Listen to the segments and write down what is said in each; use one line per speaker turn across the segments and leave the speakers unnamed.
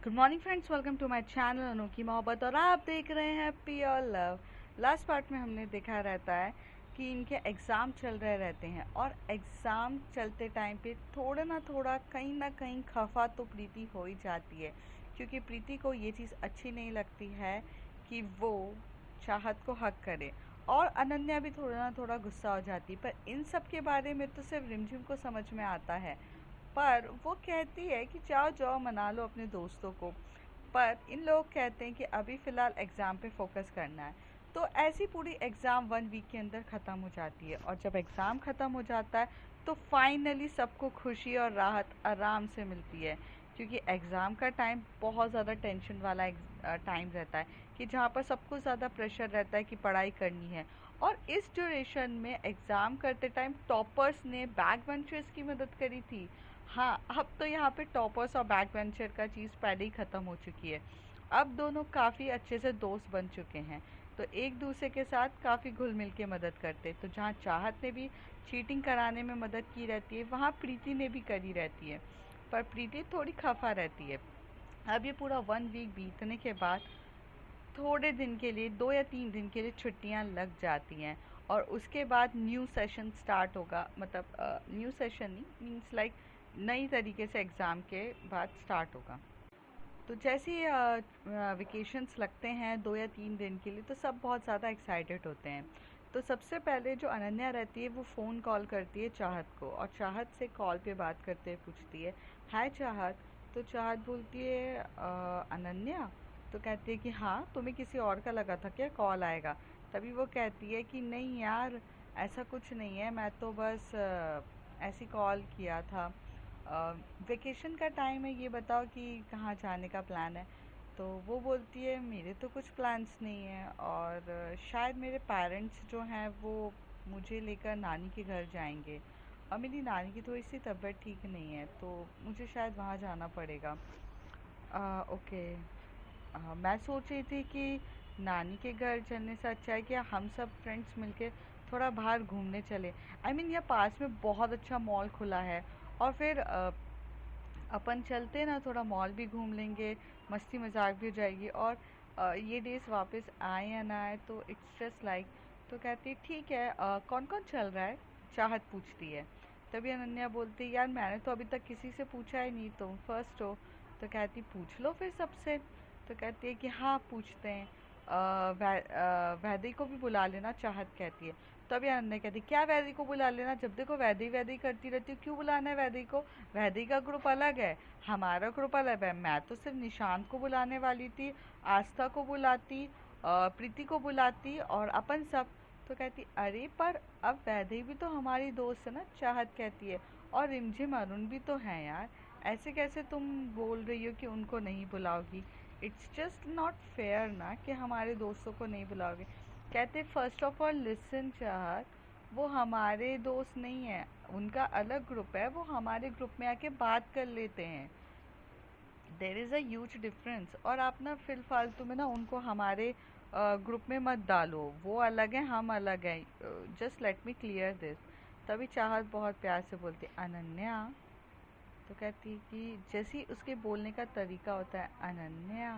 Good morning friends, welcome to my channel Anokhi Mohabbat. और आप देख रहे हैं प्योर लव। लास्ट पार्ट में हमने देखा रहता है कि इनके एग्ज़ाम चल रहे रहते हैं और एग्ज़ाम चलते टाइम पे थोड़ा ना कहीं खफा तो प्रीति हो ही जाती है, क्योंकि प्रीति को ये चीज़ अच्छी नहीं लगती है कि वो चाहत को हक करे। और अनन्या भी थोड़ा ना थोड़ा गुस्सा हो जाती है, पर इन सब के बारे में तो सिर्फ रिमझिम को समझ में आता है। पर वो कहती है कि जाओ जाओ मना लो अपने दोस्तों को। पर इन लोग कहते हैं कि अभी फ़िलहाल एग्ज़ाम पे फोकस करना है। तो ऐसी पूरी एग्ज़ाम 1 वीक के अंदर ख़त्म हो जाती है, और जब एग्ज़ाम ख़त्म हो जाता है तो फाइनली सबको खुशी और राहत आराम से मिलती है, क्योंकि एग्ज़ाम का टाइम बहुत ज़्यादा टेंशन वाला टाइम रहता है, कि जहाँ पर सबको ज़्यादा प्रेशर रहता है कि पढ़ाई करनी है। और इस ड्यूरेशन में एग्ज़ाम करते टाइम टॉपर्स ने बैक बेंचर्स की मदद करी थी। हाँ, अब तो यहाँ पे टॉपर्स और बैक बेंचर का चीज़ पहले ही ख़त्म हो चुकी है। अब दोनों काफ़ी अच्छे से दोस्त बन चुके हैं, तो एक दूसरे के साथ काफ़ी घुल मिल के मदद करते। तो जहाँ चाहत ने भी चीटिंग कराने में मदद की रहती है, वहाँ प्रीति ने भी करी रहती है, पर प्रीति थोड़ी खफा रहती है। अब ये पूरा 1 वीक बीतने के बाद थोड़े दिन के लिए, 2 या 3 दिन के लिए छुट्टियां लग जाती हैं, और उसके बाद न्यू सेशन स्टार्ट होगा। मतलब न्यू सेशन नहीं, मीन्स लाइक नई तरीके से एग्ज़ाम के बाद स्टार्ट होगा। तो जैसे ही वेकेशंस लगते हैं 2 या 3 दिन के लिए, तो सब बहुत ज़्यादा एक्साइटेड होते हैं। तो सबसे पहले जो अनन्या रहती है वो फ़ोन कॉल करती है चाहत को, और चाहत से कॉल पे बात करते हुए पूछती है, हाय चाहत। तो चाहत बोलती है, अनन्या?" तो कहती है कि हाँ, तुम्हें किसी और का लगा था क्या कॉल आएगा?" तभी वो कहती है कि नहीं यार, ऐसा कुछ नहीं है, मैं तो बस ऐसी कॉल किया था। वेकेशन का टाइम है, ये बताओ कि कहाँ जाने का प्लान है। तो वो बोलती है, मेरे तो कुछ प्लान्स नहीं है, और शायद मेरे पेरेंट्स जो हैं वो मुझे लेकर नानी के घर जाएंगे, और मेरी नानी की थोड़ी सी तबीयत ठीक नहीं है, तो मुझे शायद वहाँ जाना पड़ेगा। ओके। मैं सोच रही थी कि नानी के घर चलने से अच्छा है कि हम सब फ्रेंड्स मिलके थोड़ा बाहर घूमने चले। आई मीन यहाँ पास में बहुत अच्छा मॉल खुला है, और फिर अपन चलते ना, थोड़ा मॉल भी घूम लेंगे, मस्ती मजाक भी हो जाएगी, और ये डेज़ वापस आए या ना आए तो इट्स जस्ट लाइक। तो कहती है ठीक है, कौन कौन चल रहा है? चाहत पूछती है। तभी अनन्या बोलती है, यार मैंने तो अभी तक किसी से पूछा ही नहीं, तुम फर्स्ट हो। तो कहती, पूछ लो फिर सबसे। तो कहती है कि हाँ पूछते हैं। वैदेही को भी बुला लेना, चाहत कहती है। तभी अनन्या कहती, क्या वैदेही को बुला लेना? जब देखो वैदेही वैदेही करती रहती हूँ, क्यों बुलाना है वैदेही को? वैदेही का ग्रुप अलग है, हमारा ग्रुप अलग है। मैं तो सिर्फ निशांत को बुलाने वाली थी, आस्था को बुलाती, प्रीति को बुलाती, और अपन सब। तो कहती, अरे पर अब वैदेही भी तो हमारी दोस्त है ना, चाहत कहती है, और रिमझिम अरुण भी तो हैं यार, ऐसे कैसे तुम बोल रही हो कि उनको नहीं बुलाओगी? इट्स जस्ट नॉट फेयर ना कि हमारे दोस्तों को नहीं बुलाओगे। कहते, फर्स्ट ऑफ ऑल लिसन चाहत, वो हमारे दोस्त नहीं है, उनका अलग ग्रुप है, वो हमारे ग्रुप में आके बात कर लेते हैं। There is a huge difference. और आप ना फिल फालतू में ना उनको हमारे ग्रुप में मत डालो, वो अलग है हम अलग हैं, just let me clear this. तभी चाहत बहुत प्यार से बोलती, अनन्या। तो कहती कि जैसे ही उसके बोलने का तरीका होता है, अनन्या।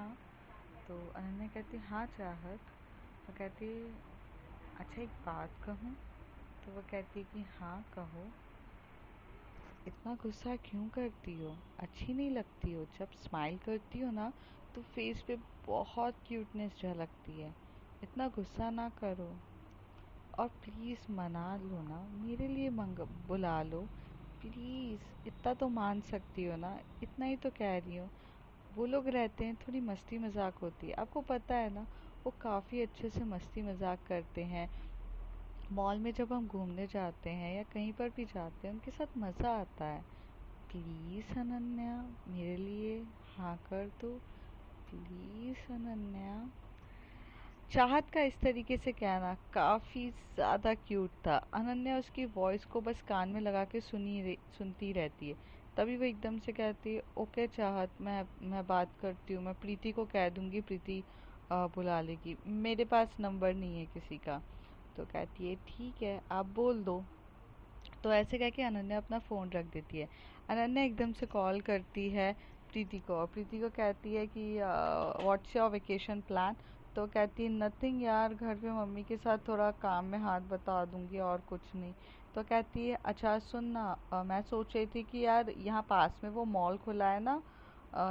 तो अनन्या कहती, हाँ चाहत। तो कहती, अच्छा एक बात कहूँ? तो वो कहती कि हाँ कहो। इतना गुस्सा क्यों करती हो? अच्छी नहीं लगती हो? जब स्माइल करती हो ना, तो फेस पे बहुत क्यूटनेस झलकती है। इतना गुस्सा ना करो, और प्लीज़ मना लो ना, मेरे लिए मंग बुला लो प्लीज़। इतना तो मान सकती हो ना, इतना ही तो कह रही हो। वो लोग रहते हैं, थोड़ी मस्ती मजाक होती है, आपको पता है ना, वो काफ़ी अच्छे से मस्ती मजाक करते हैं। मॉल में जब हम घूमने जाते हैं या कहीं पर भी जाते हैं, उनके साथ मज़ा आता है। प्लीज़ अनन्या, मेरे लिए हाँ कर दो, प्लीज़ अनन्या। चाहत का इस तरीके से कहना काफ़ी ज़्यादा क्यूट था। अनन्या उसकी वॉइस को बस कान में लगा के सुनती रहती है। तभी वो एकदम से कहती है, ओके चाहत, मैं बात करती हूँ, मैं प्रीति को कह दूँगी, प्रीति बुला लेगी, मेरे पास नंबर नहीं है किसी का। तो कहती है ठीक है, आप बोल दो। तो ऐसे कह के अनन्या अपना फ़ोन रख देती है। अनन्या एकदम से कॉल करती है प्रीति को कहती है कि व्हाट्स योर वेकेशन प्लान। तो कहती है नथिंग यार, घर पे मम्मी के साथ थोड़ा काम में हाथ बता दूंगी और कुछ नहीं। तो कहती है अच्छा सुन ना, मैं सोच रही थी कि यार यहाँ पास में वो मॉल खुला है ना।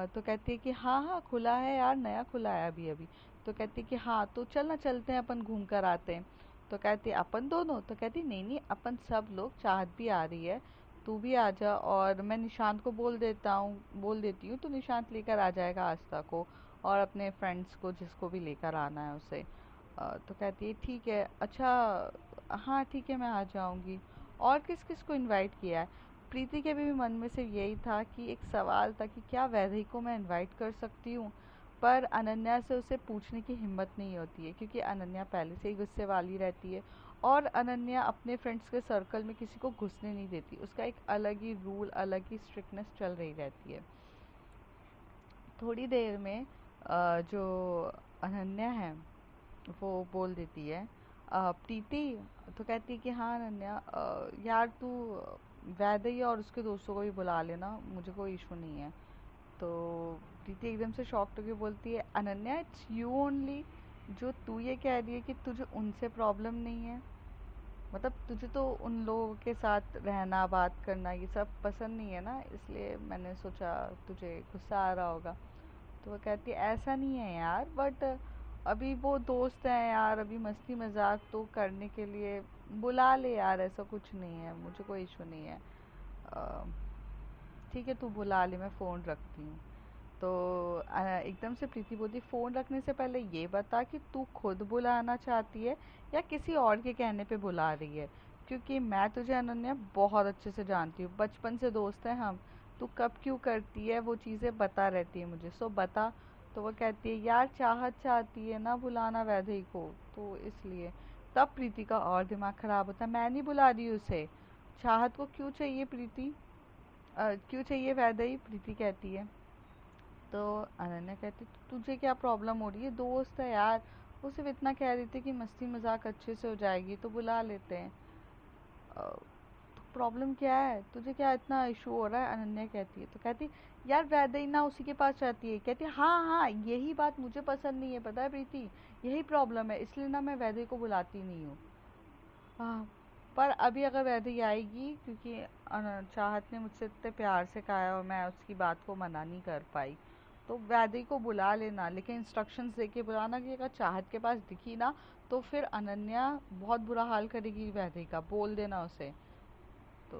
तो कहती है कि हाँ हाँ खुला है यार, नया खुला है अभी अभी। तो कहती है कि हाँ तो चल ना, चलते हैं अपन घूम कर आते हैं। तो कहती है अपन दोनों। तो कहती नहीं नहीं, अपन सब लोग, चाहत भी आ रही है, तू भी आ जा, और मैं निशांत को बोल देती हूँ तो निशांत लेकर आ जाएगा आस्था को और अपने फ्रेंड्स को, जिसको भी लेकर आना है उसे। तो कहती है ठीक है, अच्छा हाँ ठीक है मैं आ जाऊँगी। और किस किस को इनवाइट किया है? प्रीति के भी मन में सिर्फ यही था कि एक सवाल था कि क्या वैदेही को मैं इनवाइट कर सकती हूँ। पर अनन्या से उसे पूछने की हिम्मत नहीं होती है, क्योंकि अनन्या पहले से ही गुस्से वाली रहती है। और अनन्या अपने फ्रेंड्स के सर्कल में किसी को घुसने नहीं देती, उसका एक अलग ही रूल, अलग ही स्ट्रिक्टनेस चल रही रहती है। थोड़ी देर में जो अनन्या है वो बोल देती है प्रीति। तो कहती है कि हाँ अनन्या, यार तू वैदई और उसके दोस्तों को भी बुला लेना, मुझे कोई इशू नहीं है। तो प्रीति एकदम से शॉक्ड होकर बोलती है अनन्या इट्स यू ओनली, जो तू ये कह रही है कि तुझे उनसे प्रॉब्लम नहीं है, मतलब तुझे तो उन लोगों के साथ रहना बात करना ये सब पसंद नहीं है ना, इसलिए मैंने सोचा तुझे गुस्सा आ रहा होगा। तो वो कहती है ऐसा नहीं है यार, बट अभी वो दोस्त हैं यार, अभी मस्ती मजाक तो करने के लिए बुला ले यार, ऐसा कुछ नहीं है, मुझे कोई इशू नहीं है। अ, ठीक है तू बुला ले, मैं फ़ोन रखती हूँ। तो एकदम से प्रीति बोली फ़ोन रखने से पहले ये बता कि तू खुद बुलाना चाहती है या किसी और के कहने पे बुला रही है, क्योंकि मैं तुझे अनन्या बहुत अच्छे से जानती हूँ, बचपन से दोस्त हैं हम। तू कब क्यों करती है वो चीज़ें बता रहती है मुझे, सो बता। तो वो कहती है यार चाहत चाहती है ना बुलाना वैदेही को, तो इसलिए। तब प्रीति का और दिमाग खराब होता है, मैं नहीं बुला रही उसे, चाहत को क्यों चाहिए प्रीति, क्यों चाहिए वैदेही, प्रीति कहती है। तो अनन्या कहती तुझे क्या प्रॉब्लम हो रही है, दोस्त है यार, वो सिर्फ इतना कह रही थी कि मस्ती मजाक अच्छे से हो जाएगी तो बुला लेते हैं। तो प्रॉब्लम क्या है, तुझे क्या इतना इशू हो रहा है, अनन्या कहती है। तो कहती यार वैदेही ना उसी के पास रहती है। कहती हाँ हाँ यही बात मुझे पसंद नहीं है, पता है प्रीति, यही प्रॉब्लम है, इसलिए ना मैं वैदेही को बुलाती नहीं हूँ। हाँ, पर अभी अगर वैदेही आएगी, क्योंकि चाहत ने मुझसे इतने प्यार से कहा है और मैं उसकी बात को मना नहीं कर पाई, तो वैदेही को बुला लेना, लेकिन इंस्ट्रक्शंस दे के बुलाना कि अगर चाहत के पास दिखी ना तो फिर अनन्या बहुत बुरा हाल करेगी वैदेही का, बोल देना उसे। तो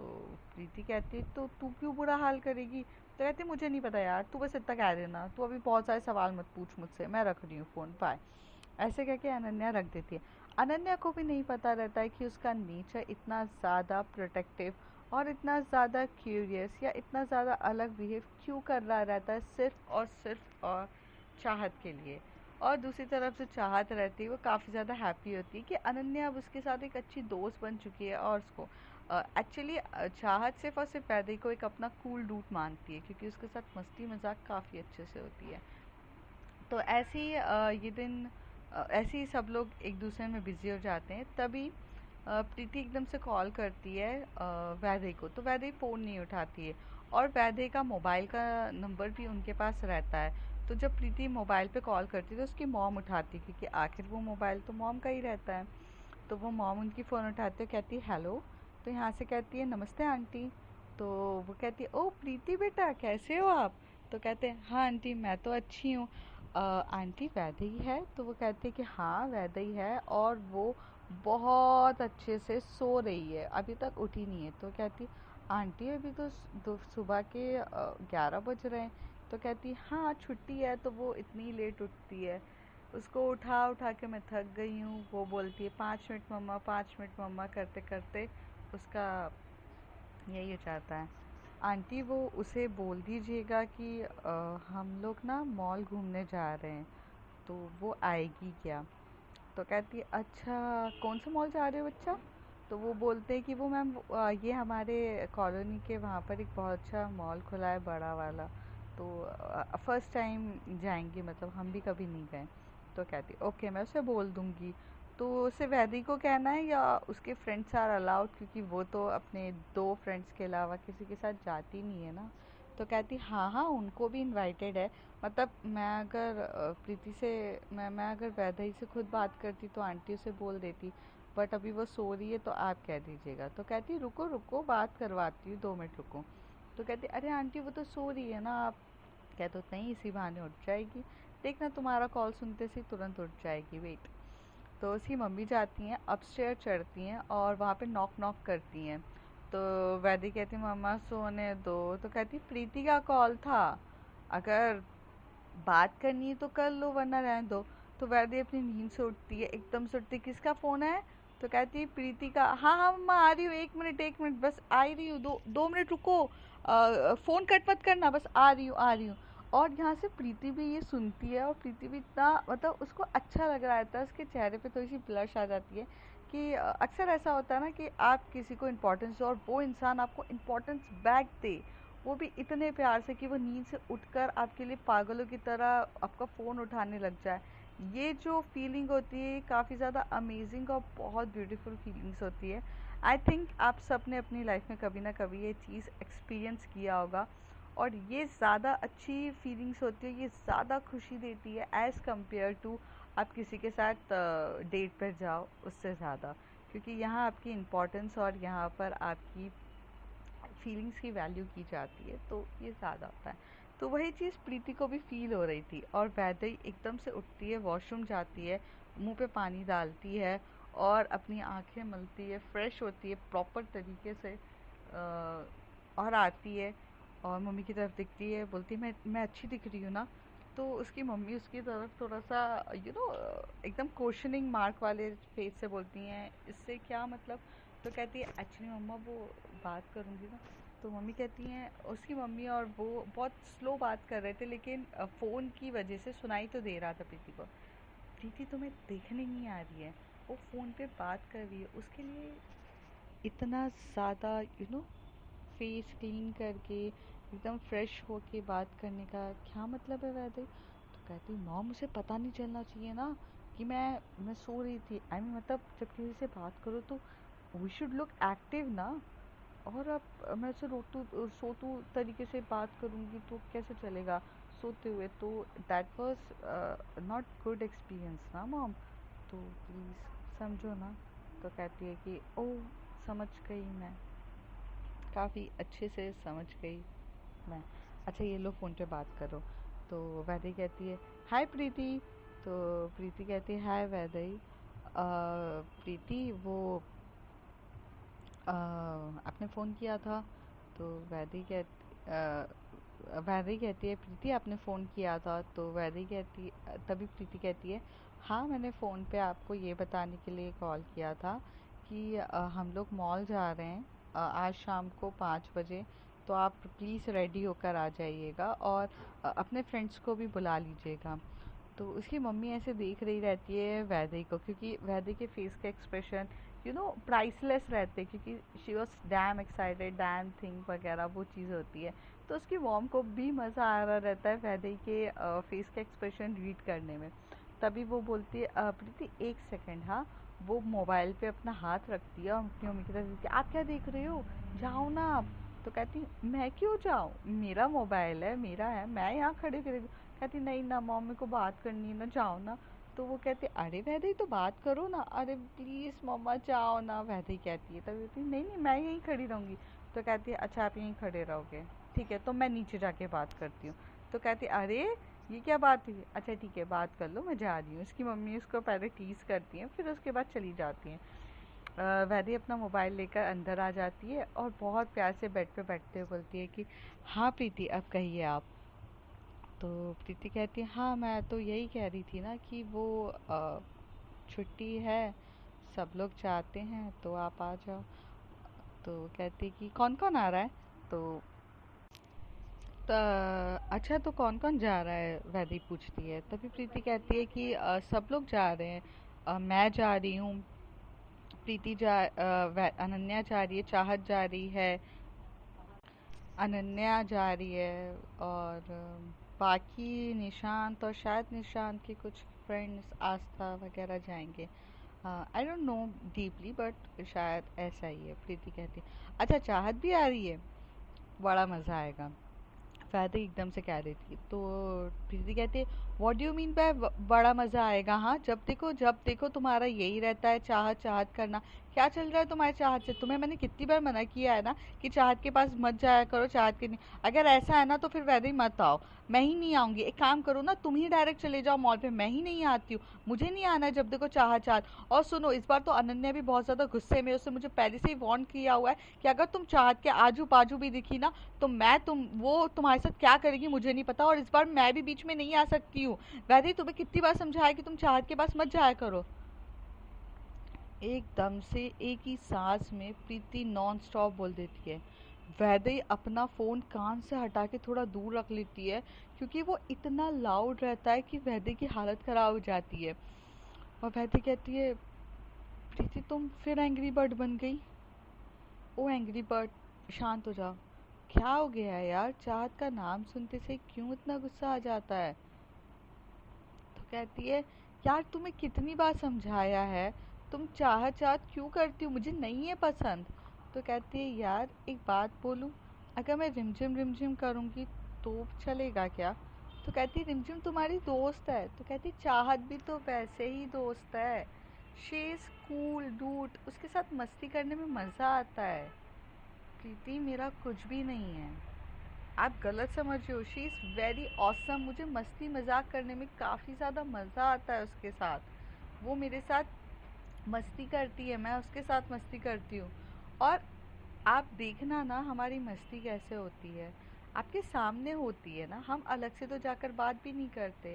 प्रीति कहती तो तू क्यों बुरा हाल करेगी। तो कहती मुझे नहीं पता यार, तू बस इतना कह देना, तू अभी बहुत सारे सवाल मत पूछ मुझसे, मैं रख रही हूँ फ़ोन, बाय। ऐसे कह के अनन्या रख देती है। अनन्या को भी नहीं पता रहता है कि उसका नेचर इतना ज़्यादा प्रोटेक्टिव और इतना ज़्यादा क्यूरियस या इतना ज़्यादा अलग बिहेव क्यों कर रहा रहता है, सिर्फ और चाहत के लिए। और दूसरी तरफ जो चाहत रहती है वो काफ़ी ज़्यादा हैप्पी होती है कि अनन्या अब उसके साथ एक अच्छी दोस्त बन चुकी है, और उसको एक्चुअली चाहत सिर्फ और सिर्फ वैदेही को एक अपना कूल डूड मानती है, क्योंकि उसके साथ मस्ती मजाक काफ़ी अच्छे से होती है। तो ऐसे ही ये दिन ऐसे ही सब लोग एक दूसरे में बिज़ी हो जाते हैं। तभी प्रीति एकदम से कॉल करती है वैदेही को, तो वैदेही फ़ोन नहीं उठाती है, और वैदेही का मोबाइल का नंबर भी उनके पास रहता है। तो जब प्रीति मोबाइल पे कॉल करती है तो उसकी मॉम उठाती है, क्योंकि आखिर वो मोबाइल तो मॉम का ही रहता है। तो वो मॉम उनकी फ़ोन उठाते, कहती है हेलो। तो यहाँ से कहती है नमस्ते आंटी। तो वो कहती है ओ प्रीति बेटा कैसे हो आप। तो कहते हैं हाँ आंटी मैं तो अच्छी हूँ। आंटी वैदेही है। तो वो कहती है कि हाँ वैदेही है, और वो बहुत अच्छे से सो रही है, अभी तक उठी नहीं है। तो कहती आंटी अभी तो सुबह के 11 बज रहे हैं। तो कहती हाँ छुट्टी है तो वो इतनी लेट उठती है। उसको उठा उठा के मैं थक गई हूँ, वो बोलती है 5 मिनट मम्मा 5 मिनट मम्मा करते करते उसका यही हो जाता है। आंटी वो उसे बोल दीजिएगा कि हम लोग ना मॉल घूमने जा रहे हैं, तो वो आएगी क्या। तो कहती है अच्छा कौन सा मॉल जा रहे हो बच्चा। तो वो बोलते हैं कि वो मैम ये हमारे कॉलोनी के वहाँ पर एक बहुत अच्छा मॉल खुला है बड़ा वाला, तो फर्स्ट टाइम जाएंगे, मतलब हम भी कभी नहीं गए। तो कहती ओके मैं उसे बोल दूँगी। तो उसे वैदी को कहना है या उसके फ्रेंड्स आर अलाउड, क्योंकि वो तो अपने 2 फ्रेंड्स के अलावा किसी के साथ जाती नहीं है ना। तो कहती हाँ हाँ उनको भी इनवाइटेड है। मतलब मैं अगर प्रीति से मैं अगर वैदेही से खुद बात करती तो आंटी उसे बोल देती, बट अभी वो सो रही है तो आप कह दीजिएगा। तो कहती रुको रुको बात करवाती हूँ, 2 मिनट रुको। तो कहती अरे आंटी वो तो सो रही है ना, आप कह दो नहीं इसी बहाने उठ जाएगी, देखना तुम्हारा कॉल सुनते से तुरंत उठ जाएगी, वेट। तो उसकी मम्मी जाती हैं अपस्टेयर, चढ़ती हैं और वहाँ पे नॉक नॉक करती हैं। तो वैदी कहती मम्मा सोने दो। तो कहती प्रीति का कॉल था, अगर बात करनी है तो कर लो वरना रहने दो। तो वैदी अपनी नींद से उठती है, एकदम से उठती है, किसका फ़ोन है? तो कहती है प्रीति का। हाँ हाँ मम्मा आ रही हूँ, 1 मिनट बस आ ही रही हूँ, 2 मिनट रुको, फ़ोन कट मत करना, बस आ रही हूँ आ रही हूँ। और यहाँ से प्रीति भी ये सुनती है और प्रीति भी इतना मतलब उसको अच्छा लग रहा था, उसके चेहरे पे थोड़ी सी ब्लश आ जाती है कि अक्सर ऐसा होता है ना कि आप किसी को इम्पोर्टेंस दो और वो इंसान आपको इम्पोर्टेंस बैक दे, वो भी इतने प्यार से कि वो नींद से उठकर आपके लिए पागलों की तरह आपका फ़ोन उठाने लग जाए। ये जो फीलिंग होती है काफ़ी ज़्यादा अमेजिंग और बहुत ब्यूटीफुल फीलिंग्स होती है। आई थिंक आप सब ने अपनी लाइफ में कभी ना कभी ये चीज़ एक्सपीरियंस किया होगा, और ये ज़्यादा अच्छी फीलिंग्स होती है, ये ज़्यादा खुशी देती है एज़ कम्पेयर टू आप किसी के साथ डेट पर जाओ उससे ज़्यादा, क्योंकि यहाँ आपकी इम्पोर्टेंस और यहाँ पर आपकी फीलिंग्स की वैल्यू की जाती है, तो ये ज़्यादा होता है। तो वही चीज़ प्रीति को भी फील हो रही थी। और वैदेही एकदम से उठती है, वॉशरूम जाती है, मुंह पे पानी डालती है और अपनी आंखें मलती है, फ्रेश होती है प्रॉपर तरीके से, और आती है और मम्मी की तरफ दिखती है, बोलती है मैं अच्छी दिख रही हूँ ना? तो उसकी मम्मी उसकी तरफ थोड़ा सा एकदम क्वेश्चनिंग मार्क वाले फेस से बोलती हैं इससे क्या मतलब? तो कहती है एक्चुअली मम्मा वो बात करूँगी ना। तो मम्मी कहती हैं, उसकी मम्मी और वो बहुत स्लो बात कर रहे थे लेकिन फ़ोन की वजह से सुनाई तो दे रहा था प्रीति को। प्रीति तुम्हें देखने नहीं आ रही है, वो फ़ोन पे बात कर रही है, उसके लिए इतना ज़्यादा फेस क्लीन करके एकदम फ्रेश होके बात करने का क्या मतलब है वैसे? तो कहती मॉम उसे पता नहीं चलना चाहिए ना कि मैं सो रही थी। आई मीन मतलब जब किसी से बात करो तो वी शुड लुक एक्टिव ना। और अब मैं ऐसे सोतू तरीके से बात करूँगी तो कैसे चलेगा सोते हुए? तो that was not good experience ना मॉम, तो प्लीज़ समझो ना। तो कहती है कि ओह समझ गई मैं, काफ़ी अच्छे से समझ गई मैं। अच्छा ये लो फ़ोन पे बात करो। तो वैदेही कहती है हाय प्रीति। तो प्रीति कहती है हाय वैदेही। प्रीति वो आपने फ़ोन किया था? तो वैदेही कहती है प्रीति आपने फ़ोन किया था? तो तभी प्रीति कहती है हाँ मैंने फ़ोन पे आपको ये बताने के लिए कॉल किया था कि हम लोग मॉल जा रहे हैं आज शाम को 5 बजे। तो आप प्लीज़ रेडी होकर आ जाइएगा और अपने फ्रेंड्स को भी बुला लीजिएगा। तो उसकी मम्मी ऐसे देख रही रहती है वैदेही को, क्योंकि वैदेही के फेस के एक्सप्रेशन प्राइसलेस रहते हैं, क्योंकि she was damn excited, damn thing वगैरह वो चीज़ होती है। तो उसकी मॉम को भी मज़ा आ रहा रहता है वैदेही के फेस के एक्सप्रेशन रीड करने में। तभी वो बोलती है प्रीति 1 सेकेंड हाँ। वो मोबाइल पे अपना हाथ रखती है और अपनी मम्मी की तरफ देखती है, आप क्या देख रहे हो, जाओ ना आप। तो कहती मैं क्यों जाऊँ, मेरा मोबाइल है, मेरा है, मैं यहाँ खड़े खड़े। कहती नहीं ना मॉम मेरे को बात करनी है ना, जाओ ना। तो वो कहते अरे वैदेही तो बात करो ना, अरे प्लीज़ मम्मा जाओ ना। वैदेही कहती है तभी कहती नहीं नहीं मैं यहीं खड़ी रहूँगी। तो कहती है अच्छा आप यहीं खड़े रहोगे, ठीक है तो मैं नीचे जाके बात करती हूँ। तो कहती अरे ये क्या बात हुई, अच्छा ठीक है बात कर लो मैं जा रही हूँ। इसकी मम्मी उसको पहले टीज़ करती हैं फिर उसके बाद चली जाती हैं। वैदेही अपना मोबाइल लेकर अंदर आ जाती है और बहुत प्यार से बेड पे बैठते हुए बोलती है कि हाँ प्रीति अब कहिए आप। तो प्रीति कहती है हाँ मैं तो यही कह रही थी ना कि वो छुट्टी है, सब लोग चाहते हैं तो आप आ जाओ। तो कहती कि कौन कौन आ रहा है? तो अच्छा तो कौन कौन जा रहा है, वैदेही पूछती है। तभी प्रीति कहती है कि सब लोग जा रहे हैं, मैं जा रही हूँ, अनन्या जा रही है, चाहत जा रही है, अनन्या जा रही है और बाकी निशांत और शायद निशांत के कुछ फ्रेंड्स आस्था वगैरह जाएंगे। I don't know deeply but शायद ऐसा ही है। प्रीति कहती है अच्छा चाहत भी आ रही है, बड़ा मज़ा आएगा। वैदे एकदम से कह रही थी, तो प्रीति कहती है what do you mean bye बड़ा मजा आएगा? हाँ, जब देखो तुम्हारा यही रहता है, चाहत चाहत करना। क्या चल रहा है तुम्हारे चाहत से? तुम्हें मैंने कितनी बार मना किया है ना कि चाहत के पास मत जाया करो, चाहत के नहीं। अगर ऐसा है ना तो फिर वैदे ही मत आओ, मैं ही नहीं आऊंगी। एक काम करो ना, तुम ही डायरेक्ट चले जाओ मॉल पे, मैं ही नहीं आती हूँ। मुझे नहीं आना है जब देखो चाहत चाहत। और सुनो, इस बार तो अनन्या भी बहुत ज्यादा गुस्से में है, उसने मुझे पहले से ही वार्न किया हुआ है कि अगर तुम चाहत के आजू बाजू भी दिखी ना, तो वो तुम्हारे साथ क्या करेगी मुझे नहीं पता, और इस बार मैं भी बीच में नहीं आ सकती हूँ। वैदे तुम्हें कितनी बार समझाया कि तुम चाहत के पास मत जाया करो। एकदम से एक ही सांस में प्रीति नॉन स्टॉप बोल देती है। वैदे अपना फोन कान से हटा के थोड़ा दूर रख लेती है, क्योंकि वो इतना लाउड रहता है कि वैदे की हालत खराब हो जाती है। और वैदे कहती है प्रीति तुम फिर एंग्री बर्ड बन गई। ओ एंग्री बर्ड, शांत हो जाओ। क्या हो गया है यार, चाहत का नाम सुनते से क्यों इतना गुस्सा आ जाता है? तो कहती है यार तुम्हें कितनी बार समझाया है, तुम चाहत चाहत क्यों करती हो, मुझे नहीं है पसंद। तो कहती है यार एक बात बोलूं, अगर मैं रिमझिम करूंगी तो चलेगा क्या? तो कहती है रिमझिम तुम्हारी दोस्त है। तो कहती है चाहत भी तो वैसे ही दोस्त है, शी इज कूल डूड, उसके साथ मस्ती करने में मज़ा आता है। प्रीति मेरा कुछ भी नहीं है, आप गलत समझ रहे हो। शी इज़ वेरी ऑसम, मुझे मस्ती मजाक करने में काफ़ी ज़्यादा मज़ा आता है उसके साथ। वो मेरे साथ मस्ती करती है, मैं उसके साथ मस्ती करती हूँ। और आप देखना ना हमारी मस्ती कैसे होती है, आपके सामने होती है ना, हम अलग से तो जाकर बात भी नहीं करते।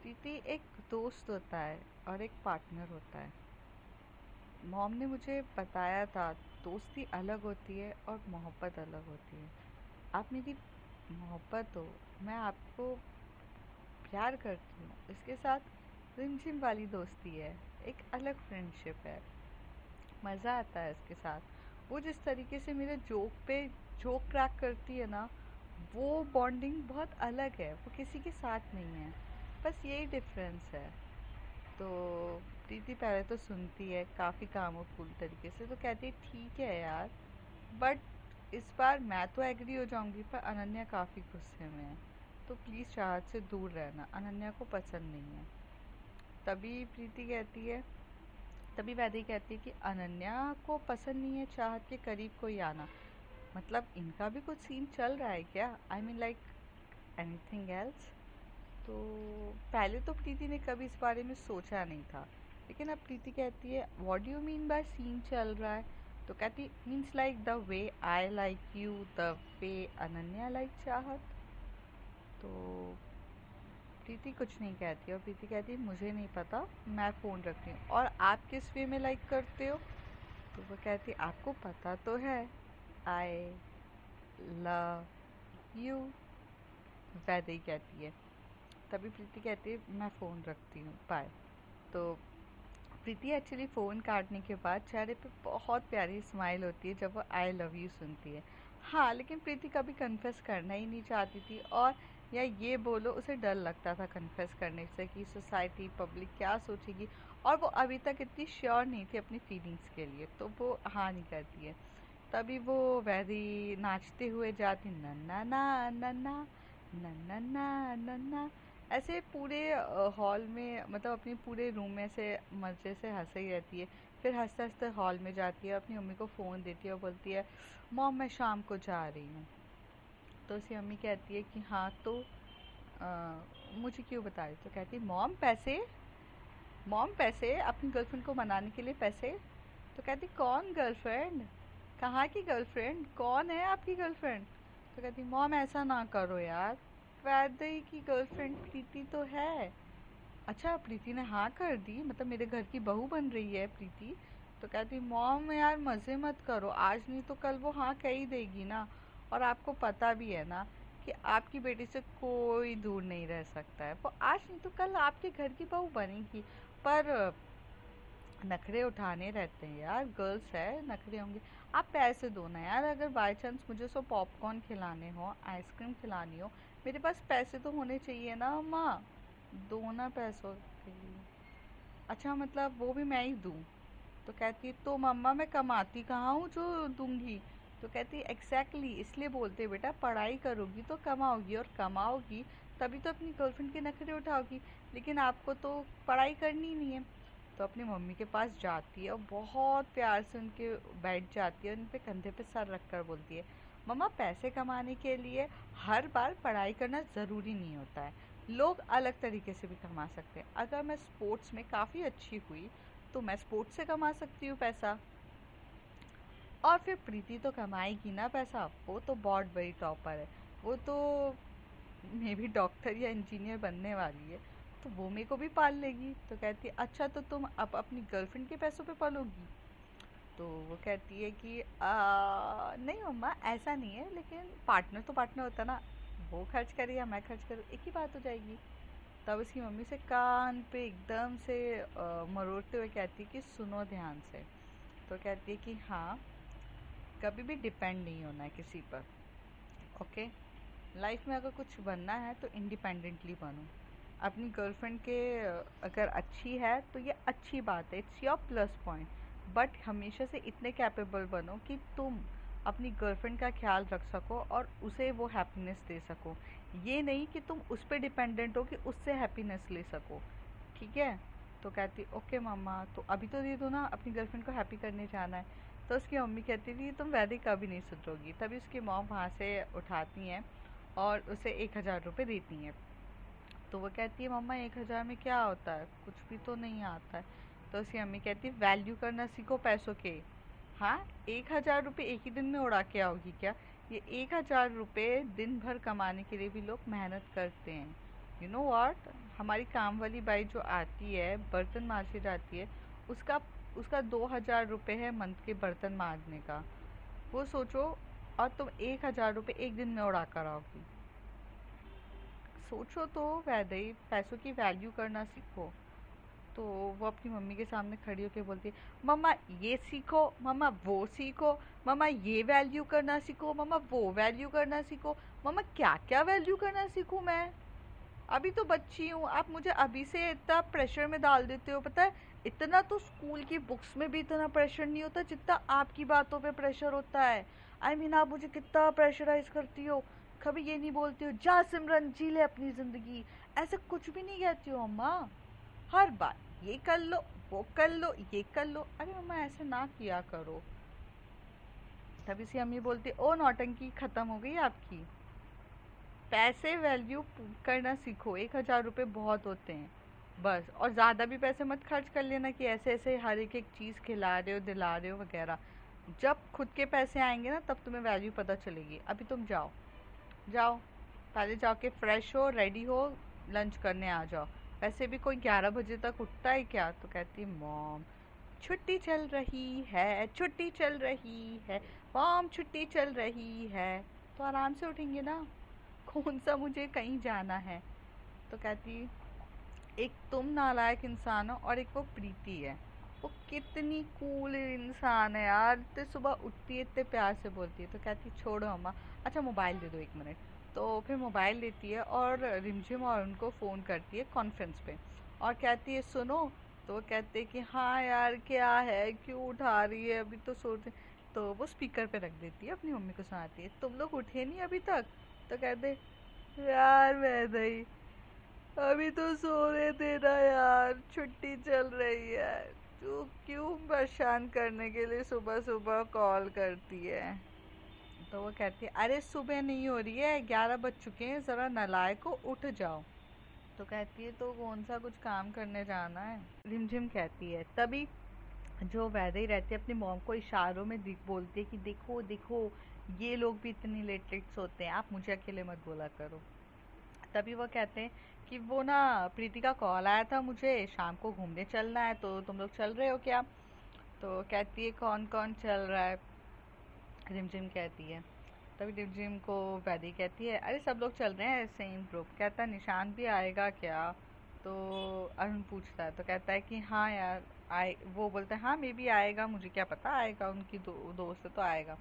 प्रीति एक दोस्त होता है और एक पार्टनर होता है। मॉम ने मुझे बताया था दोस्ती अलग होती है और मोहब्बत अलग होती है। आप मेरी मोहब्बत हो, मैं आपको प्यार करती हूँ, इसके साथ रिमझिम वाली दोस्ती है, एक अलग फ्रेंडशिप है, मज़ा आता है इसके साथ। वो जिस तरीके से मेरे जोक पे जोक क्रैक करती है ना, वो बॉन्डिंग बहुत अलग है, वो किसी के साथ नहीं है। बस यही डिफरेंस है। तो प्रीति पहले तो सुनती है काफ़ी कामोफुल तरीके से, तो कहती है ठीक है यार, बट इस बार मैं तो एग्री हो जाऊंगी, पर अनन्या काफ़ी गुस्से में है, तो प्लीज़ चाहत से दूर रहना, अनन्या को पसंद नहीं है। तभी प्रीति कहती है, तभी वैदेही कहती है कि अनन्या को पसंद नहीं है चाहत के करीब कोई आना, मतलब इनका भी कुछ सीन चल रहा है क्या? I mean like anything else? तो पहले तो प्रीति ने कभी इस बारे में सोचा नहीं था, लेकिन अब प्रीति कहती है what do you mean by scene चल रहा है? तो कहती means like the way I like you, the way Ananya like Chahat. तो प्रीति कुछ नहीं कहती, और प्रीति कहती है मुझे नहीं पता, मैं फ़ोन रखती हूँ। और आप किस वे में लाइक करते हो? तो वो कहती आपको पता तो है, आई लव यू। वैदेही कहती है, तभी प्रीति कहती है मैं फ़ोन रखती हूँ, बाय। तो प्रीति एक्चुअली फ़ोन काटने के बाद चेहरे पे बहुत प्यारी स्माइल होती है जब वो आई लव यू सुनती है। हाँ, लेकिन प्रीति कभी कन्फेस करना ही नहीं चाहती थी, और या ये बोलो उसे डर लगता था कन्फेस करने से कि सोसाइटी पब्लिक क्या सोचेगी, और वो अभी तक इतनी श्योर नहीं थी अपनी फीलिंग्स के लिए, तो वो हाँ नहीं करती है। तभी वो वैदी नाचते हुए जाती नन्ना ना नन्ना नन्ना ना नन्ना, ऐसे पूरे हॉल में, मतलब अपने पूरे रूम में से मज़े से हंस ही रहती है। फिर हंसते हंसते हॉल में जाती है, अपनी मम्मी को फ़ोन देती है और बोलती है मॉम मैं शाम को जा रही हूँ। तो उसकी मम्मी कहती है कि हाँ तो मुझे क्यों बता रही? तो कहती मॉम पैसे, मॉम पैसे अपनी गर्लफ्रेंड को मनाने के लिए पैसे। तो कहती कौन गर्लफ्रेंड, कहाँ की गर्लफ्रेंड, कौन है आपकी गर्लफ्रेंड? तो कहती मॉम ऐसा ना करो यार, वैदई की गर्लफ्रेंड प्रीति तो है। अच्छा प्रीति ने हाँ कर दी, मतलब मेरे घर की बहू बन रही है प्रीति? तो कहती मॉम यार मज़े मत करो, आज नहीं तो कल वो हाँ कह ही देगी ना, और आपको पता भी है ना कि आपकी बेटी से कोई दूर नहीं रह सकता है, वो आज नहीं तो कल आपके घर की बहू बनेगी। पर नखरे उठाने रहते हैं यार, गर्ल्स है नखरे होंगे। आप पैसे दो ना यार, अगर बाय चांस मुझे सो पॉपकॉर्न खिलाने हो, आइसक्रीम खिलानी हो, मेरे पास पैसे तो होने चाहिए ना अम्मा, दो ना पैसों के लिए। अच्छा मतलब वो भी मैं ही दूँ? तो कहती तो मम्मा मैं कमाती कहाँ हूँ जो दूंगी, तो कहती है एग्जैक्टली इसलिए बोलते हैं बेटा, पढ़ाई करोगी तो कमाओगी, और कमाओगी तभी तो अपनी गर्लफ्रेंड के नखरे उठाओगी, लेकिन आपको तो पढ़ाई करनी ही नहीं है। तो अपनी मम्मी के पास जाती है और बहुत प्यार से उनके बैठ जाती है, उन पे कंधे पे सर रख कर बोलती है, मम्मा पैसे कमाने के लिए हर बार पढ़ाई करना ज़रूरी नहीं होता है, लोग अलग तरीके से भी कमा सकते हैं। अगर मैं स्पोर्ट्स में काफ़ी अच्छी हुई तो मैं स्पोर्ट्स से कमा सकती हूँ पैसा, और फिर प्रीति तो कमाएगी ना पैसा, वो तो बहुत बड़ी टॉपर है, वो तो मे भी डॉक्टर या इंजीनियर बनने वाली है, तो वो मेरे को भी पाल लेगी। तो कहती है अच्छा तो तुम अब अपनी गर्लफ्रेंड के पैसों पे पालोगी? तो वो कहती है कि नहीं मम्मा ऐसा नहीं है, लेकिन पार्टनर तो पार्टनर होता है ना, वो खर्च करे या मैं खर्च करूँ एक ही बात हो जाएगी। तब उसकी मम्मी से कान पे एकदम से मरोड़ते हुए कहती है कि सुनो ध्यान से। तो कहती है कि हाँ, कभी भी डिपेंड नहीं होना है किसी पर, ओके। लाइफ में अगर कुछ बनना है तो इंडिपेंडेंटली बनो। अपनी गर्लफ्रेंड के अगर अच्छी है तो ये अच्छी बात है, it's your plus point, but हमेशा से इतने कैपेबल बनो कि तुम अपनी गर्लफ्रेंड का ख्याल रख सको और उसे वो हैप्पीनेस दे सको। ये नहीं कि तुम उस पर डिपेंडेंट हो कि उससे हैप्पीनेस ले सको, ठीक है। तो कहती ओके मम्मा, तो अभी तो दे दो ना, अपनी गर्लफ्रेंड को हैप्पी करने जाना है। तो उसकी मम्मी कहती थी तुम वैसे कभी नहीं सुधरोगी। तभी उसकी मॉम वहाँ से उठाती हैं और उसे 1,000 रुपये देती हैं। तो वो कहती है मम्मा 1,000 में क्या होता है, कुछ भी तो नहीं आता है। तो उसकी मम्मी कहती है वैल्यू करना सीखो पैसों के। हाँ, 1,000 रुपये एक ही दिन में उड़ा के आओगी क्या? ये 1,000 रुपये दिन भर कमाने के लिए भी लोग मेहनत करते हैं। यू नो वॉट, हमारी काम वाली बाई जो आती है बर्तन मांजने जाती है, उसका उसका 2,000 रुपये है मंथ के बर्तन मांजने का। वो सोचो, और तुम 1,000 रुपये एक दिन में उड़ा कर आओगी। सोचो तो वैसे ही पैसों की वैल्यू करना सीखो। तो वो अपनी मम्मी के सामने खड़ी होकर बोलती है मम्मा ये सीखो, मम्मा वो सीखो, मम्मा ये वैल्यू करना सीखो, मम्मा वो वैल्यू करना सीखो। मम्मा क्या क्या वैल्यू करना सीखूं मैं? अभी तो बच्ची हूँ, आप मुझे अभी से इतना प्रेशर में डाल देते हो। पता है, इतना तो स्कूल की बुक्स में भी इतना प्रेशर नहीं होता जितना आपकी बातों पे प्रेशर होता है। आई मीन आप मुझे कितना प्रेशराइज करती हो। कभी ये नहीं बोलती हो जा सिमरन जी ले अपनी जिंदगी, ऐसा कुछ भी नहीं कहती हो अम्मा। हर बार ये कर लो, वो कर लो, ये कर लो। अरे मम्मा ऐसे ना किया करो। तभी से अम्मी बोलती ओ नौटंकी खत्म हो गई आपकी, पैसे वैल्यू करना सीखो। 1,000 रुपये बहुत होते हैं बस, और ज़्यादा भी पैसे मत खर्च कर लेना कि ऐसे ऐसे हर एक एक चीज़ खिला रहे हो दिला रहे हो वगैरह। जब खुद के पैसे आएंगे ना तब तुम्हें वैल्यू पता चलेगी। अभी तुम जाओ, जाओ पहले जाके फ्रेश हो, रेडी हो, लंच करने आ जाओ। वैसे भी कोई 11 बजे तक उठता है क्या? तो कहती है मॉम छुट्टी चल रही है, छुट्टी चल रही है, मॉम छुट्टी चल रही है। तो आराम से उठेंगे ना, कौन सा मुझे कहीं जाना है। तो कहती एक तुम नालायक इंसान हो और एक वो प्रीति है, वो कितनी कूल इंसान है यार, इतने सुबह उठती है, इतने प्यार से बोलती है। तो कहती छोड़ो अम्मा, अच्छा मोबाइल दे दो 1 मिनट। तो फिर मोबाइल लेती है और रिमझिम और उनको फ़ोन करती है कॉन्फ्रेंस पे, और कहती है सुनो। तो वो कहते हैं कि हाँ यार क्या है, क्यों उठा रही है, अभी तो सोते। तो वो स्पीकर पे रख देती है, अपनी मम्मी को सुनाती है तुम लोग उठे नहीं अभी तक? तो कहते यार मैं नहीं, अभी तो सो रहे थे ना यार, छुट्टी चल रही है। तू क्यों परेशान करने के लिए सुबह सुबह कॉल करती है? तो वो कहती है अरे सुबह नहीं हो रही है, 11 बज चुके हैं, ज़रा नालायक को उठ जाओ। तो कहती है तो कौन सा कुछ काम करने जाना है? रिमझिम कहती है। तभी जो वैदे ही रहती है अपनी मॉम को इशारों में बोलती है कि देखो देखो, ये लोग भी इतनी लेट लेट सोते हैं, आप मुझे अकेले मत बोला करो। तभी वो कहते हैं कि वो ना प्रीति का कॉल आया था, मुझे शाम को घूमने चलना है, तो तुम लोग चल रहे हो क्या? तो कहती है कौन कौन चल रहा है? रिमझिम कहती है। तभी रिमझिम को वैदी कहती है अरे सब लोग चल रहे हैं सेम ग्रुप। कहता है निशान भी आएगा क्या? तो अरुण पूछता है, तो कहता है कि हाँ यार आए। वो बोलता है हाँ मे भी आएगा, मुझे क्या पता आएगा, उनकी दोस्त है तो आएगा।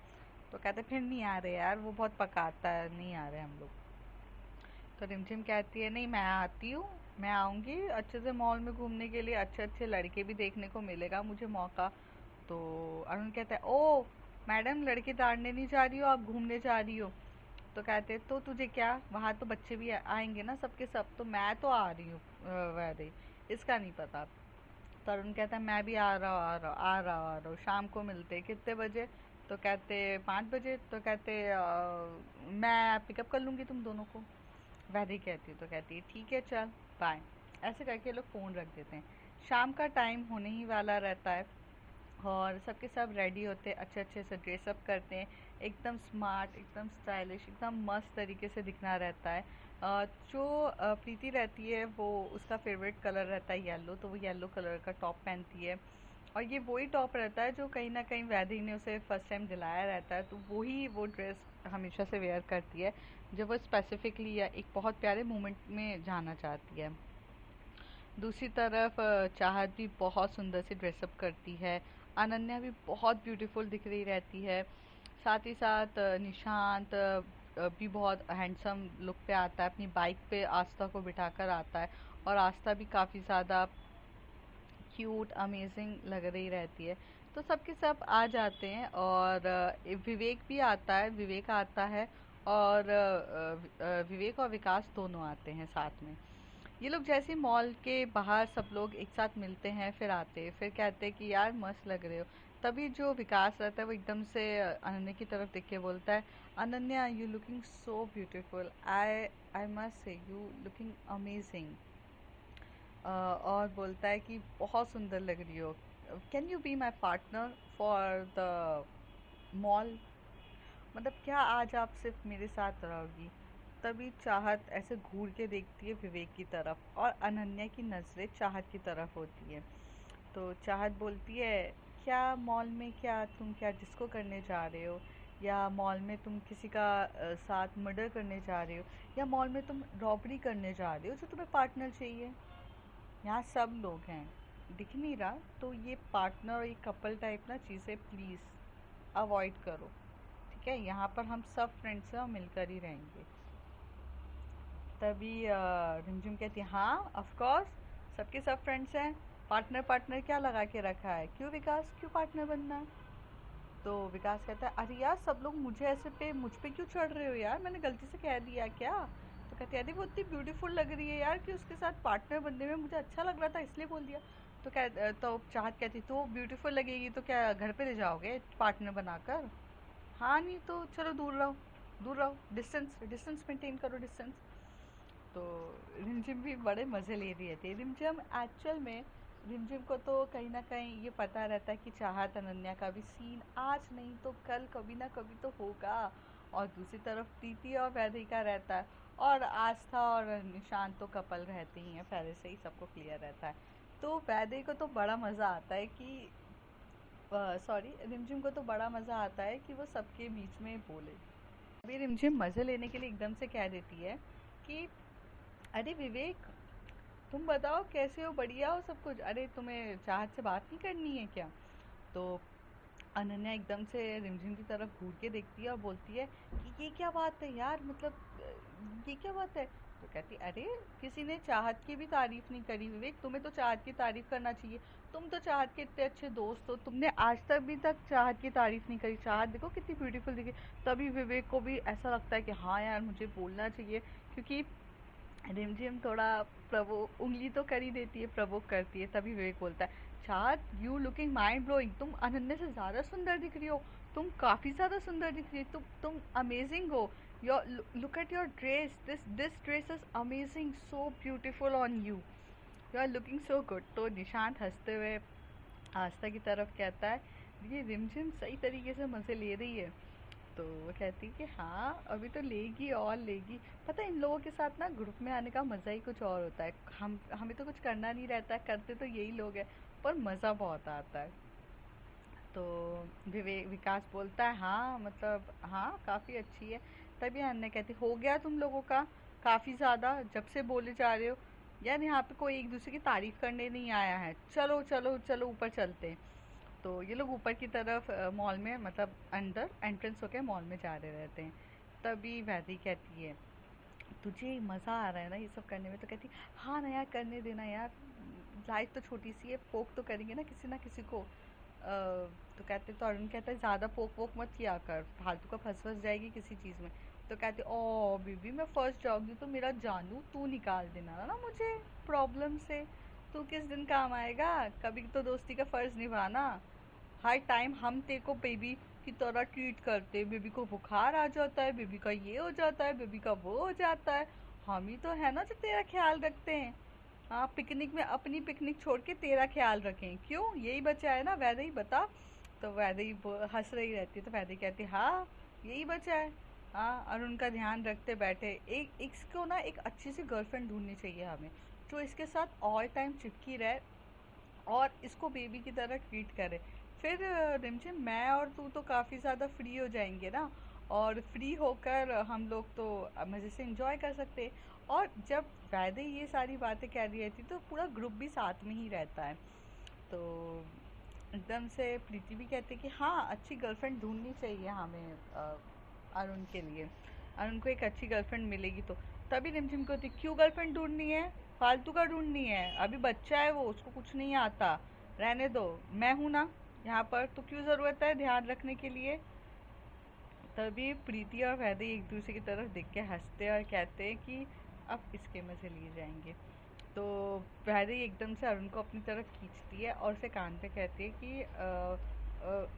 तो कहते फिर नहीं आ रहे यार, वो बहुत पकाता है, नहीं आ रहे हम लोग। तो रिमझिम कहती है नहीं मैं आती हूँ, मैं आऊँगी अच्छे से मॉल में घूमने के लिए, अच्छे अच्छे लड़के भी देखने को मिलेगा मुझे मौका। तो अरुण कहता है ओ मैडम लड़के ताड़ने नहीं जा रही हो, आप घूमने जा रही हो। तो कहते तो तुझे क्या, वहाँ तो बच्चे भी आएंगे ना सबके सब, तो मैं तो आ रही हूँ वैदे, इसका नहीं पता। तरुण कहता है मैं भी आ रहा हूँ आ रहा हूँ आ रहा हूँ आ रहा हूँ, शाम को मिलते हैं। कितने बजे? तो कहते 5 बजे। तो कहते मैं पिकअप कर लूँगी तुम दोनों को। वैदे कहती है, तो कहती है ठीक है चल बाय। ऐसे करके लोग फ़ोन रख देते हैं। शाम का टाइम होने ही वाला रहता है और सबके सब रेडी होते हैं, अच्छे अच्छे से ड्रेसअप करते हैं, एकदम स्मार्ट, एकदम स्टाइलिश, एकदम मस्त तरीके से दिखना रहता है। जो प्रीति रहती है वो, उसका फेवरेट कलर रहता है येलो, तो वो येलो कलर का टॉप पहनती है। और ये वही टॉप रहता है जो कहीं ना कहीं वैदेही ने उसे फर्स्ट टाइम दिलाया रहता है, तो वही वो ड्रेस हमेशा से वेयर करती है जब वो स्पेसिफिकली या एक बहुत प्यारे मोमेंट में जाना चाहती है। दूसरी तरफ चाहत भी बहुत सुंदर सी ड्रेसअप करती है। अनन्या भी बहुत ब्यूटीफुल दिख रही रहती है। साथ ही साथ निशांत भी बहुत हैंडसम लुक पे आता है, अपनी बाइक पे आस्था को बिठाकर आता है। और आस्था भी काफ़ी ज़्यादा क्यूट अमेजिंग लग रही रहती है। तो सबके सब आ जाते हैं और विवेक भी आता है, विवेक आता है और विवेक और विकास दोनों आते हैं साथ में। ये लोग जैसे मॉल के बाहर सब लोग एक साथ मिलते हैं, फिर आते हैं, फिर कहते हैं कि यार मस्त लग रहे हो। तभी जो विकास रहता है वो एकदम से अनन्या की तरफ देख के बोलता है, Ananya you looking so beautiful, I I must say you looking amazing. और बोलता है कि बहुत सुंदर लग रही हो, can you be my partner for the mall, मतलब क्या आज आप सिर्फ मेरे साथ रहोगी। तभी चाहत ऐसे घूर के देखती है विवेक की तरफ और अनन्या की नज़रें चाहत की तरफ होती है। तो चाहत बोलती है, क्या मॉल में क्या तुम क्या डिस्को करने जा रहे हो, या मॉल में तुम किसी का साथ मर्डर करने जा रहे हो, या मॉल में तुम रॉबरी करने जा रहे हो जो तुम्हें पार्टनर चाहिए। यहाँ सब लोग हैं, दिख नहीं रहा, तो ये पार्टनर और ये कपल टाइप ना चीज़ें प्लीज़ अवॉइड करो, ठीक है। यहाँ पर हम सब फ्रेंड्स हैं और मिलकर ही रहेंगे। तभी रिमझिम कहती है, हाँ ऑफ कोर्स, सबके सब फ्रेंड्स हैं, पार्टनर पार्टनर क्या लगा के रखा है, क्यों विकास, क्यों पार्टनर बनना है। तो विकास कहता है, अरे यार सब लोग मुझे ऐसे पे मुझ पे क्यों चढ़ रहे हो यार, मैंने गलती से कह दिया क्या। तो कहती है, अरे वो इतनी ब्यूटीफुल लग रही है यार कि उसके साथ पार्टनर बनने में मुझे अच्छा लग रहा था इसलिए बोल दिया। तो चाहत कहती, तो ब्यूटीफुल लगेगी तो क्या घर पे ले जाओगे पार्टनर बनाकर। हाँ नहीं तो चलो दूर रहो, दूर रहो, डिस्टेंस डिस्टेंस मेंटेन करो, डिस्टेंस। तो रिमझिम भी बड़े मज़े ले रही थी। रिमझिम एक्चुअल में, रिमझिम को तो कहीं ना कहीं ये पता रहता है कि चाहत अनन्या का भी सीन आज नहीं तो कल कभी ना कभी तो होगा। और दूसरी तरफ प्रीति और वैदिका का रहता है, और आस्था और निशांत तो कपल रहते ही हैं, पहले से ही सबको क्लियर रहता है। तो वैदिका को तो बड़ा मज़ा आता है कि, सॉरी, रिमझिम को तो बड़ा मज़ा आता है कि वो सबके बीच में बोले। अभी रिमझिम मज़े लेने के लिए एकदम से कह देती है कि अरे विवेक, तुम बताओ कैसे हो, बढ़िया हो सब कुछ, अरे तुम्हें चाहत से बात नहीं करनी है क्या। तो अनन्या एकदम से रिमझिम की तरफ घूर के देखती है और बोलती है कि ये क्या बात है यार, मतलब ये क्या बात है। तो कहती अरे किसी ने चाहत की भी तारीफ नहीं करी विवेक, तुम्हें तो चाहत की तारीफ करना चाहिए, तुम तो चाहत के इतने अच्छे दोस्त हो, तुमने आज तक भी तक चाहत की तारीफ नहीं करी, चाहत देखो कितनी ब्यूटीफुल दिखी। तभी विवेक को भी ऐसा लगता है कि हाँ यार मुझे बोलना चाहिए, क्योंकि रिमझिम थोड़ा प्रवो उंगली तो कर ही देती है, प्रवोक करती है। तभी विवेक बोलता है, चाहत यू लुकिंग माइंड ब्लोइंग, तुम अनन्या से ज़्यादा सुंदर दिख रही हो, तुम काफ़ी ज़्यादा सुंदर दिख रही हो, तुम अमेजिंग हो। Your look at your dress, this dress is amazing, so beautiful on you, you are looking so good. तो निशांत हंसते हुए आस्था की तरफ कहता है, ये रिमझिम सही तरीके से मज़े ले रही है। तो वो कहती कि हाँ अभी तो लेगी और लेगी। पता है इन लोगों के साथ ना ग्रुप में आने का मज़ा ही कुछ और होता है, हम हमें तो कुछ करना नहीं रहता है, करते तो यही लोग हैं, पर मज़ा बहुत आता है। तो विकास बोलता है, हाँ मतलब हाँ काफ़ी अच्छी है। तभी अन्य कहती, हो गया तुम लोगों का काफ़ी ज़्यादा, जब से बोले जा रहे हो यार, यहाँ पे कोई एक दूसरे की तारीफ़ करने नहीं आया है, चलो चलो चलो ऊपर चलते हैं। तो ये लोग ऊपर की तरफ मॉल में, मतलब अंदर एंट्रेंस होके मॉल में जा रहे रहते हैं। तभी वैदी कहती है, तुझे मज़ा आ रहा है ना ये सब करने में। तो कहती, हाँ ना यार करने देना यार, लाइफ तो छोटी सी है, पोक तो करेंगे ना किसी को। तो कहते तो अरुण कहता है ज़्यादा पोक वोक मत किया कर, फालतू का फंस जाएगी किसी चीज़ में। तो कहते ओ बीबी मैं फंस जाऊंगी तो मेरा जानू तू निकाल देना ना मुझे प्रॉब्लम से, तू किस दिन काम आएगा, कभी तो दोस्ती का फ़र्ज़ निभाना। हर टाइम हम तेरे को बेबी की तरह ट्रीट करते हैं, बेबी को बुखार आ जाता है, बेबी का ये हो जाता है, बेबी का वो हो जाता है, हम ही तो है ना जो तेरा ख्याल रखते हैं। हाँ पिकनिक में अपनी पिकनिक छोड़ के तेरा ख्याल रखें, क्यों यही बचा है ना वैदे ही बता। तो वैदे ही हंस रही रहती है, तो वैदे कहती हाँ यही बचा है। हाँ और उनका ध्यान रखते बैठे, एक इसको ना एक अच्छी सी गर्लफ्रेंड ढूंढनी चाहिए हमें, जो इसके साथ ऑल टाइम चिपकी रहे और इसको बेबी की तरह ट्रीट करे। फिर रिमझिम मैं और तू तो काफ़ी ज़्यादा फ्री हो जाएंगे ना, और फ्री होकर हम लोग तो मज़े से इंजॉय कर सकते हैं। और जब वैदे ये सारी बातें कह रही रहती तो पूरा ग्रुप भी साथ में ही रहता है। तो एकदम से प्रीति भी कहते कि हाँ अच्छी गर्लफ्रेंड ढूंढनी चाहिए हमें अरुण के लिए, अरुण को एक अच्छी गर्लफ्रेंड मिलेगी तो। तभी रिमझिम को होती क्यों गर्लफ्रेंड ढूंढनी है, फालतू का ढूंढनी है, अभी बच्चा है वो, उसको कुछ नहीं आता, रहने दो, मैं हूँ ना यहाँ पर, तो क्यों ज़रूरत है ध्यान रखने के लिए। तभी प्रीति और वैदे एक दूसरे की तरफ देख के हंसते और कहते हैं कि अब इसके मज़े लिए जाएंगे। तो वैदे एकदम से अरुण को अपनी तरफ खींचती है और उसे कान पे कहती है कि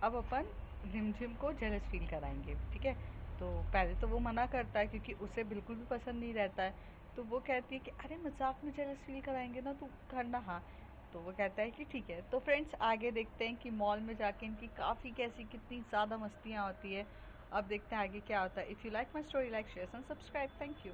अब अपन रिमझिम को जेलस फील कराएंगे, ठीक है। तो पहले तो वो मना करता है क्योंकि उसे बिल्कुल भी पसंद नहीं रहता है। तो वो कहती है कि अरे मजाक में जेलस फील कराएंगे ना, तू करना हाँ। तो वो कहता है कि ठीक है। तो फ्रेंड्स आगे देखते हैं कि मॉल में जाके इनकी काफ़ी कैसी कितनी ज़्यादा मस्तियाँ होती है। अब देखते हैं आगे क्या होता है। If you like my story like share and subscribe, thank you.